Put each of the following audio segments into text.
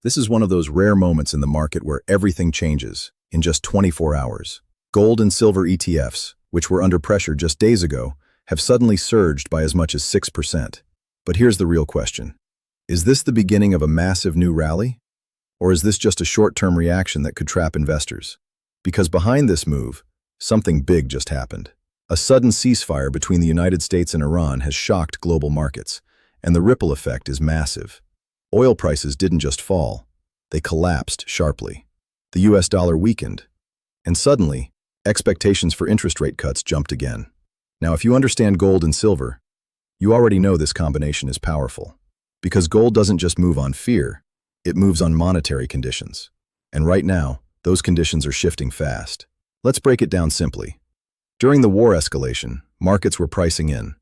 This is one of those rare moments in the market where everything changes in just 24 hours. Gold and silver ETFs, which were under pressure just days ago, have suddenly surged by as much as 6%. But here's the real question. Is this the beginning of a massive new rally? Or is this just a short-term reaction that could trap investors? Because behind this move, something big just happened. A sudden ceasefire between the United States and Iran has shocked global markets, and the ripple effect is massive. Oil prices didn't just fall, they collapsed sharply. The US dollar weakened, and suddenly, expectations for interest rate cuts jumped again. Now, if you understand gold and silver, you already know this combination is powerful. Because gold doesn't just move on fear, it moves on monetary conditions. And right now, those conditions are shifting fast. Let's break it down simply. During the war escalation, markets were pricing in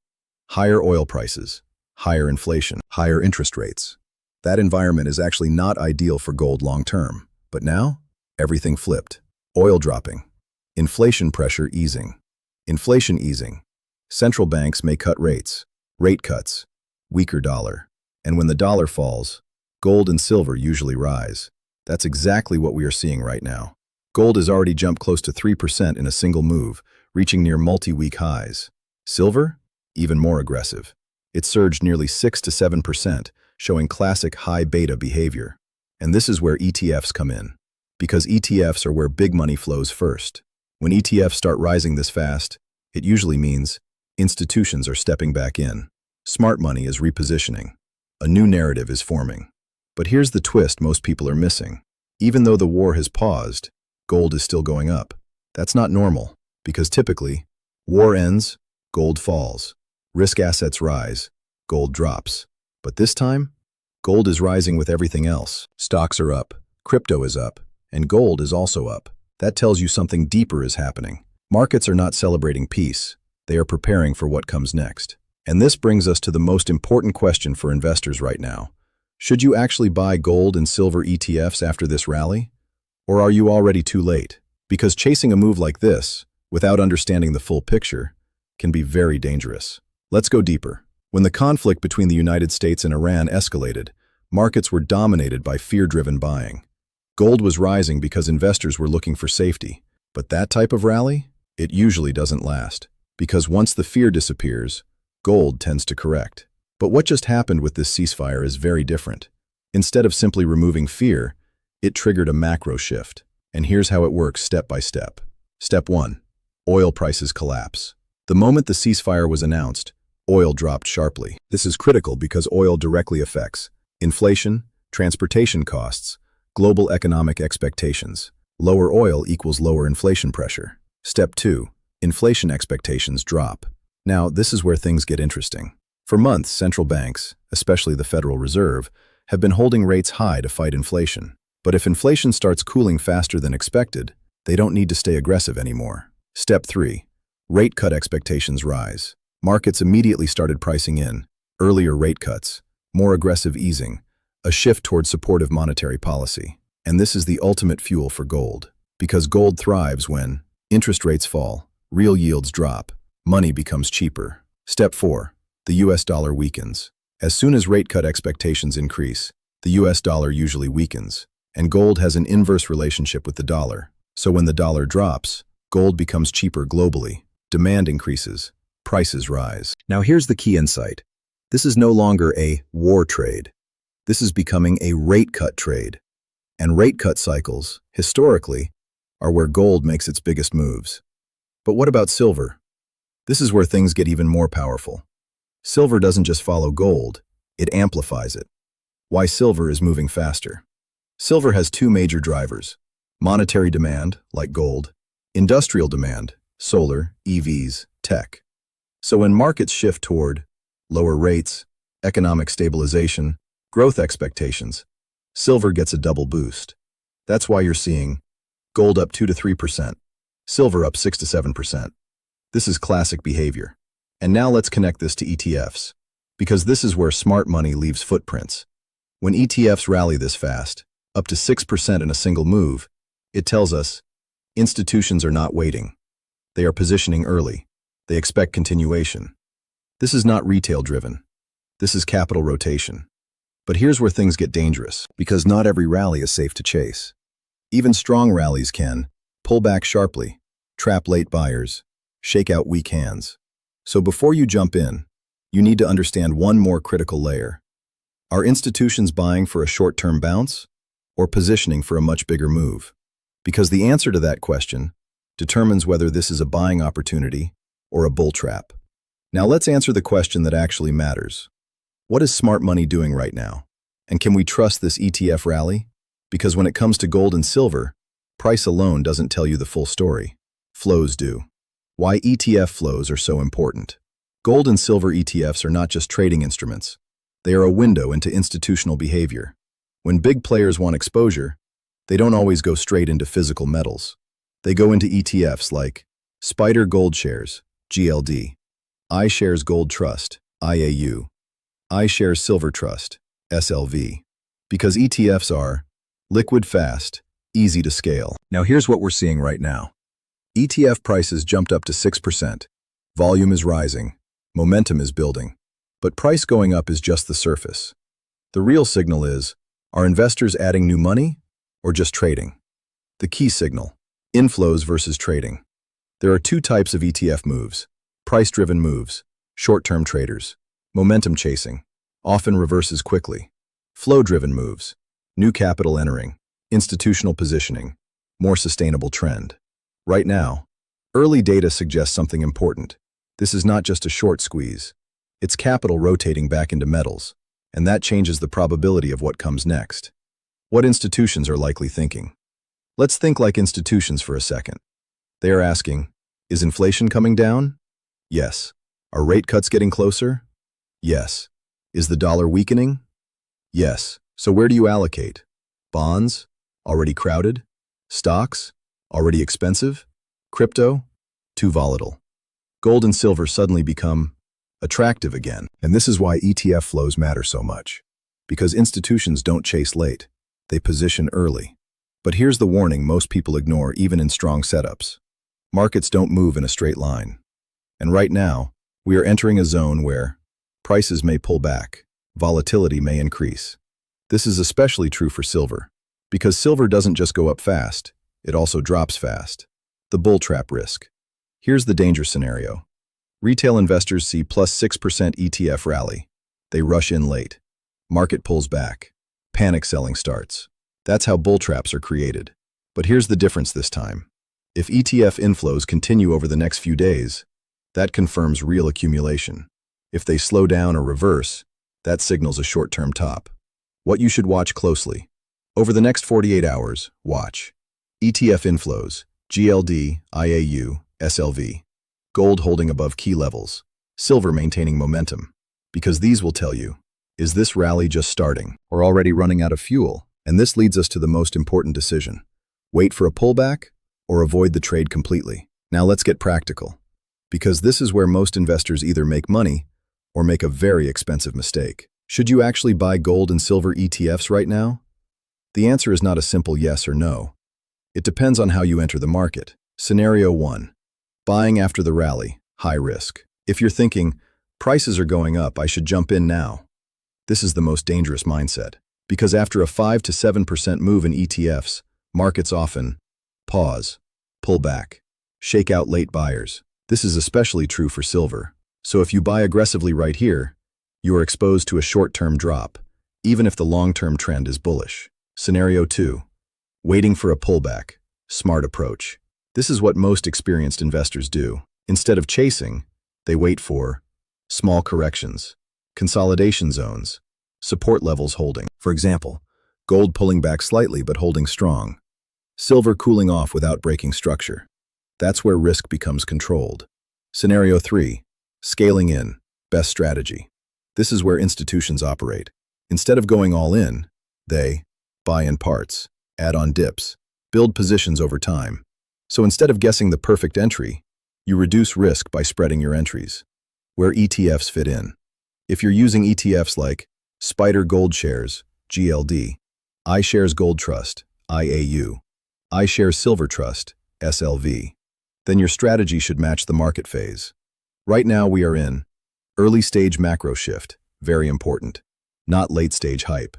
higher oil prices, higher inflation, higher interest rates. That environment is actually not ideal for gold long-term. But now, everything flipped. Oil dropping, inflation pressure easing, inflation easing. Central banks may cut rates, rate cuts, weaker dollar. And when the dollar falls, gold and silver usually rise. That's exactly what we are seeing right now. Gold has already jumped close to 3% in a single move, reaching near multi-week highs. Silver? Even more aggressive. It surged nearly 6 to 7%, showing classic high beta behavior. And this is where ETFs come in. Because ETFs are where big money flows first. When ETFs start rising this fast, it usually means institutions are stepping back in. Smart money is repositioning. A new narrative is forming. But here's the twist most people are missing. Even though the war has paused, gold is still going up. That's not normal, because typically, war ends, gold falls. Risk assets rise, gold drops. But this time, gold is rising with everything else. Stocks are up, crypto is up, and gold is also up. That tells you something deeper is happening. Markets are not celebrating peace. They are preparing for what comes next. And this brings us to the most important question for investors right now. Should you actually buy gold and silver ETFs after this rally? Or are you already too late? Because chasing a move like this, without understanding the full picture, can be very dangerous. Let's go deeper. When the conflict between the United States and Iran escalated, markets were dominated by fear-driven buying. Gold was rising because investors were looking for safety. But that type of rally? It usually doesn't last. Because once the fear disappears, gold tends to correct. But what just happened with this ceasefire is very different. Instead of simply removing fear, it triggered a macro shift. And here's how it works step by step. Step 1. Oil prices collapse. The moment the ceasefire was announced, oil dropped sharply. This is critical because oil directly affects inflation, transportation costs, global economic expectations. Lower oil equals lower inflation pressure. Step 2. Inflation expectations drop. Now, this is where things get interesting. For months, central banks, especially the Federal Reserve, have been holding rates high to fight inflation. But if inflation starts cooling faster than expected, they don't need to stay aggressive anymore. Step 3. Rate cut expectations rise. Markets immediately started pricing in earlier rate cuts, more aggressive easing, a shift toward supportive monetary policy. And this is the ultimate fuel for gold. Because gold thrives when interest rates fall, real yields drop, money becomes cheaper. Step 4. The US dollar weakens. As soon as rate cut expectations increase, the US dollar usually weakens, and gold has an inverse relationship with the dollar. So when the dollar drops, gold becomes cheaper globally, demand increases, prices rise. Now here's the key insight. This is no longer a war trade. This is becoming a rate cut trade. And rate cut cycles, historically, are where gold makes its biggest moves. But what about silver? This is where things get even more powerful. Silver doesn't just follow gold, it amplifies it. Why silver is moving faster? Silver has two major drivers: monetary demand, like gold, industrial demand, solar, EVs, tech. So when markets shift toward lower rates, economic stabilization, growth expectations, silver gets a double boost. That's why you're seeing gold up 2 to 3%, silver up 6 to 7%. This is classic behavior. And now let's connect this to ETFs, because this is where smart money leaves footprints. When ETFs rally this fast, up to 6% in a single move, it tells us institutions are not waiting. They are positioning early. They expect continuation. This is not retail-driven. This is capital rotation. But here's where things get dangerous, because not every rally is safe to chase. Even strong rallies can pull back sharply, trap late buyers, shake out weak hands. So before you jump in, you need to understand one more critical layer. Are institutions buying for a short-term bounce or positioning for a much bigger move? Because the answer to that question determines whether this is a buying opportunity or a bull trap. Now let's answer the question that actually matters. What is smart money doing right now? And can we trust this ETF rally? Because when it comes to gold and silver, price alone doesn't tell you the full story. Flows do. Why ETF flows are so important. Gold and silver ETFs are not just trading instruments. They are a window into institutional behavior. When big players want exposure, they don't always go straight into physical metals. They go into ETFs like Spider Gold Shares, GLD, iShares Gold Trust, IAU, iShares Silver Trust, SLV. Because ETFs are liquid fast, easy to scale. Now here's what we're seeing right now. ETF prices jumped up to 6%. Volume is rising. Momentum is building. But price going up is just the surface. The real signal is, are investors adding new money or just trading? The key signal, inflows versus trading. There are two types of ETF moves: price-driven moves, short-term traders; momentum chasing, often reverses quickly; flow-driven moves, new capital entering, institutional positioning, more sustainable trend. Right now, early data suggests something important. This is not just a short squeeze. It's capital rotating back into metals, and that changes the probability of what comes next. What institutions are likely thinking? Let's think like institutions for a second. They are asking, is inflation coming down? Yes. Are rate cuts getting closer? Yes. Is the dollar weakening? Yes. So where do you allocate? Bonds? Already crowded? Stocks? Already expensive? Crypto? Too volatile. Gold and silver suddenly become attractive again. And this is why ETF flows matter so much. Because institutions don't chase late. They position early. But here's the warning most people ignore even in strong setups. Markets don't move in a straight line. And right now, we are entering a zone where prices may pull back, volatility may increase. This is especially true for silver, because silver doesn't just go up fast, it also drops fast. The bull trap risk. Here's the danger scenario. Retail investors see plus 6% ETF rally. They rush in late. Market pulls back. Panic selling starts. That's how bull traps are created. But here's the difference this time. If ETF inflows continue over the next few days, that confirms real accumulation. If they slow down or reverse, that signals a short-term top. What you should watch closely. Over the next 48 hours, watch ETF inflows, GLD, IAU, SLV. Gold holding above key levels, silver maintaining momentum. Because these will tell you, is this rally just starting or already running out of fuel? And this leads us to the most important decision. Wait for a pullback or avoid the trade completely. Now let's get practical. Because this is where most investors either make money or make a very expensive mistake. Should you actually buy gold and silver ETFs right now? The answer is not a simple yes or no. It depends on how you enter the market. Scenario 1. Buying after the rally, high risk. If you're thinking, prices are going up, I should jump in now. This is the most dangerous mindset. Because after a 5 to 7% move in ETFs, markets often pause, pull back, shake out late buyers. This is especially true for silver. So if you buy aggressively right here, you are exposed to a short-term drop, even if the long-term trend is bullish. Scenario 2. Waiting for a pullback, smart approach. This is what most experienced investors do. Instead of chasing, they wait for small corrections, consolidation zones, support levels holding. For example, gold pulling back slightly but holding strong. Silver cooling off without breaking structure. That's where risk becomes controlled. Scenario 3. Scaling in, best strategy. This is where institutions operate. Instead of going all in, they buy in parts, add on dips, build positions over time. So instead of guessing the perfect entry, you reduce risk by spreading your entries. Where ETFs fit in. If you're using ETFs like Spider Gold Shares, GLD, iShares Gold Trust, IAU, iShares Silver Trust, SLV, then your strategy should match the market phase. Right now we are in early stage macro shift, very important. not late-stage hype.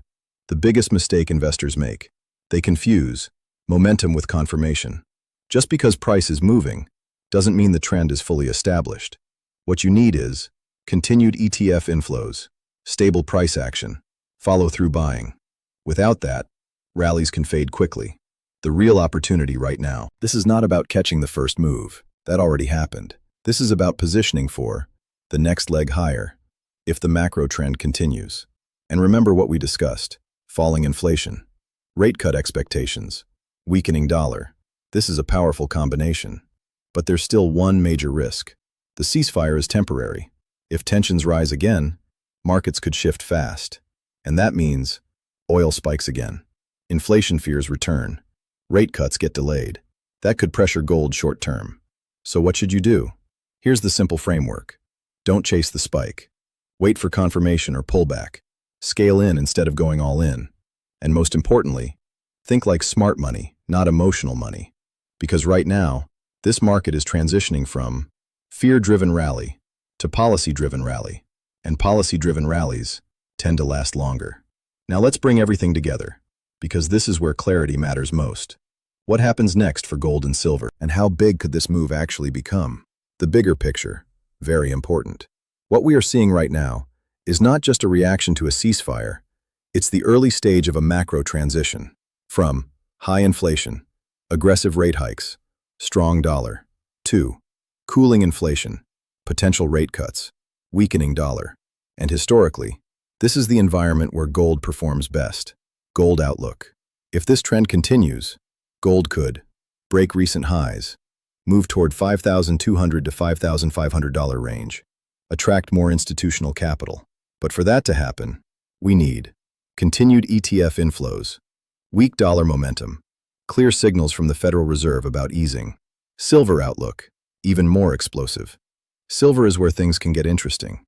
The biggest mistake investors make. They confuse momentum with confirmation. Just because price is moving doesn't mean the trend is fully established. What you need is continued ETF inflows, stable price action, follow-through buying. Without that, rallies can fade quickly. The real opportunity right now. This is not about catching the first move. That already happened. This is about positioning for the next leg higher if the macro trend continues. And remember what we discussed: falling inflation, rate cut expectations, weakening dollar. This is a powerful combination. But there's still one major risk. The ceasefire is temporary. If tensions rise again, markets could shift fast. And that means oil spikes again. Inflation fears return. Rate cuts get delayed. That could pressure gold short term. So what should you do? Here's the simple framework. Don't chase the spike. Wait for confirmation or pullback. Scale in instead of going all in. And most importantly, think like smart money, not emotional money. Because right now, this market is transitioning from fear-driven rally to policy-driven rally. And policy-driven rallies tend to last longer. Now let's bring everything together, because this is where clarity matters most. What happens next for gold and silver, and how big could this move actually become? The bigger picture, very important. What we are seeing right now is not just a reaction to a ceasefire, it's the early stage of a macro transition. From high inflation, aggressive rate hikes, strong dollar, to cooling inflation, potential rate cuts, weakening dollar. And historically, this is the environment where gold performs best. Gold outlook. If this trend continues, gold could break recent highs, move toward $5,200 to $5,500 range, attract more institutional capital. But for that to happen, we need continued ETF inflows, weak dollar momentum, clear signals from the Federal Reserve about easing. Silver outlook, even more explosive. Silver is where things can get interesting,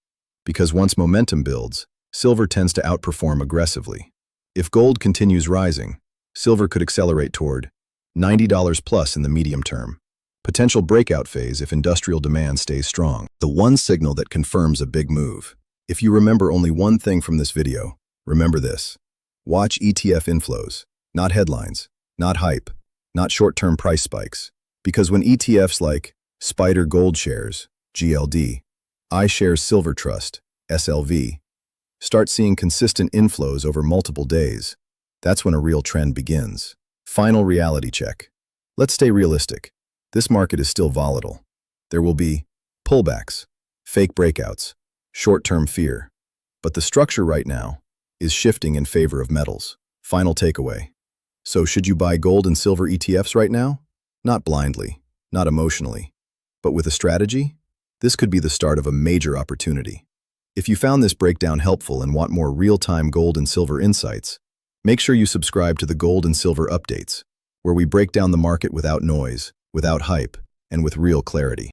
because once momentum builds, silver tends to outperform aggressively. If gold continues rising, silver could accelerate toward $90 plus in the medium term. Potential breakout phase if industrial demand stays strong. The one signal that confirms a big move. If you remember only one thing from this video, remember this. Watch ETF inflows, not headlines, not hype, not short-term price spikes. Because when ETFs like Spider Gold Shares, GLD, iShares Silver Trust, SLV, start seeing consistent inflows over multiple days, that's when a real trend begins. Final reality check. Let's stay realistic. This market is still volatile. There will be pullbacks, fake breakouts, short-term fear. But the structure right now is shifting in favor of metals. Final takeaway. So should you buy gold and silver ETFs right now? Not blindly, not emotionally, but with a strategy? This could be the start of a major opportunity. If you found this breakdown helpful and want more real-time gold and silver insights, make sure you subscribe to the Gold and Silver Updates, where we break down the market without noise, without hype, and with real clarity.